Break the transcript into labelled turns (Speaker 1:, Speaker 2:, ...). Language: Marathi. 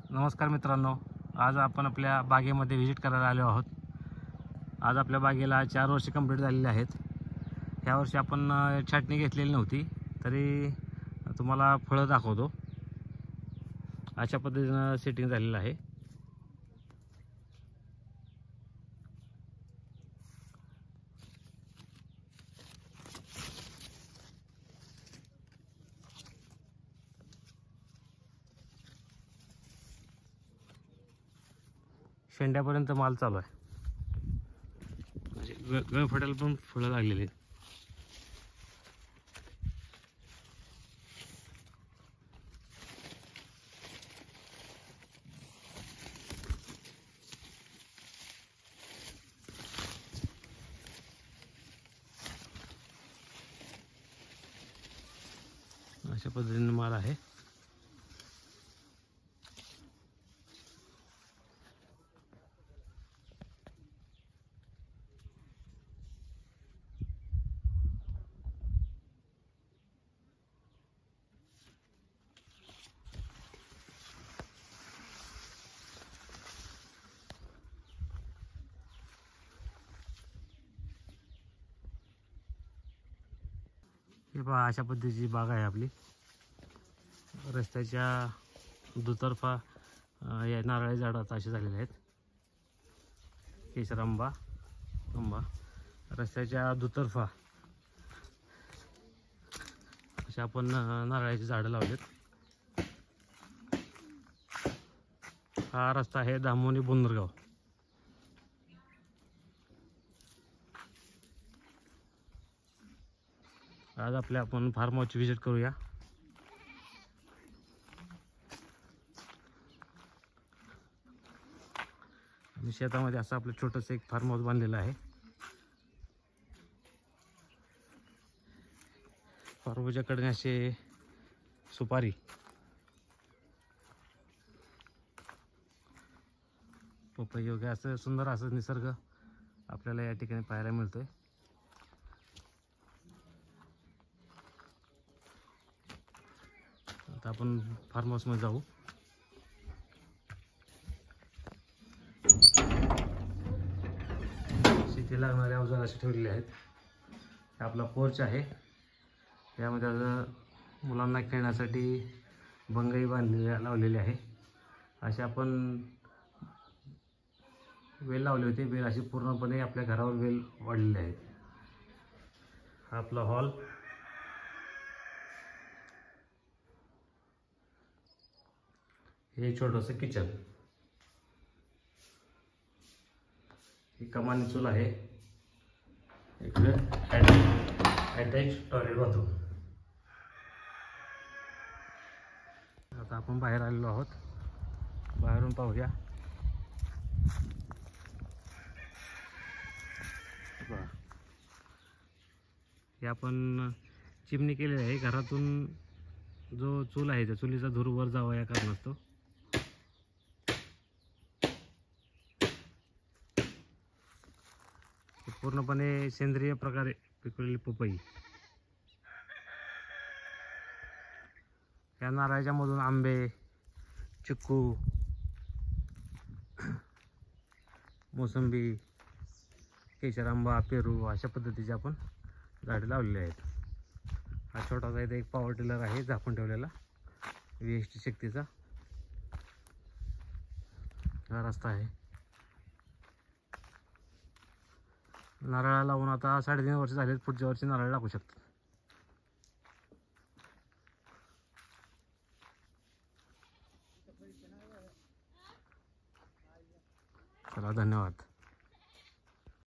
Speaker 1: नमस्कार मित्रांनो, आज आपण आपल्या बागेमध्ये व्हिजिट करायला आलो आहोत। आज आपल्या बागेला 4 वर्षे कंप्लीट झालेली आहेत। ह्या वर्षी आपण छाटणी घेतलेली नव्हती, तरी तुम्हाला फळं दाखवतो। अशा पद्धतीनं सेटिंग झालेलं आहे। शेंड्यापर्यंत माल चालू आहे, म्हणजे गळफटाला पण फळं लागलेली आहेत। अशा पद्धतीने माल आहे। हे पहा, अशा पद्धतीची बाग आहे आपली। रस्त्याच्या दुतर्फा या नारळी झाडात असे झालेले आहेत। केशर आंबा रस्त्याच्या दुतर्फा असे आपण नारळाची झाडं लावलेत। हा रस्ता आहे धामोनी बुंदरगाव। आज आपण फार्म हाऊसची व्हिजिट करूया। आणि शेतामध्ये असं आपलं छोटंसं एक फार्म हाऊस बांधलेलं आहे। फार्म हाऊसच्या कडे असे सुपारी, पपई वगैरे असं सुंदर असं निसर्ग आपल्याला या ठिकाणी पाहायला मिळतोय। आता आपण फार्म हाऊस मध्ये जाऊ। शेती लागणारे अवजार असे ठेवलेले आहेत। आपला पोर्च आहे, यामध्ये मुलांना खेळण्यासाठी बंगई लावलेली आहे। असे आपण वेल लावले होते। वेल अशी पूर्णपणे आपल्या घरावर वेल वाढलेले आहेत। हा आपला हॉल, हे छोटंसं किचन, ही कमानी चूल आहे, इकडे अटॅच टॉयलेट बाथरूम। आता आपण बाहेर आलेलो आहोत, बाहेरून पाहूया। हे आपण चिमणी केलेली आहे। घरातून जो चूल आहे त्या चुलीचा धूर वर जावा या कारणास्तव पूर्णपणे सेंद्रिय प्रकारे पिकवलेली पपई। या नारळाच्या मधून आंबे, चिक्कू, मोसंबी, केशर आंबा, पेरू अशा पद्धतीचे आपण झाडे लावलेली आहेत। हा छोटासा इथे एक पॉवर टिलर आहे झाकून ठेवलेला, VXT शक्तीचा। हा रस्ता आहे। नारळा लावून आता 3.5 वर्ष झालेत। पुढच्या वर्षी नारळ लागू शकतात। चला, धन्यवाद।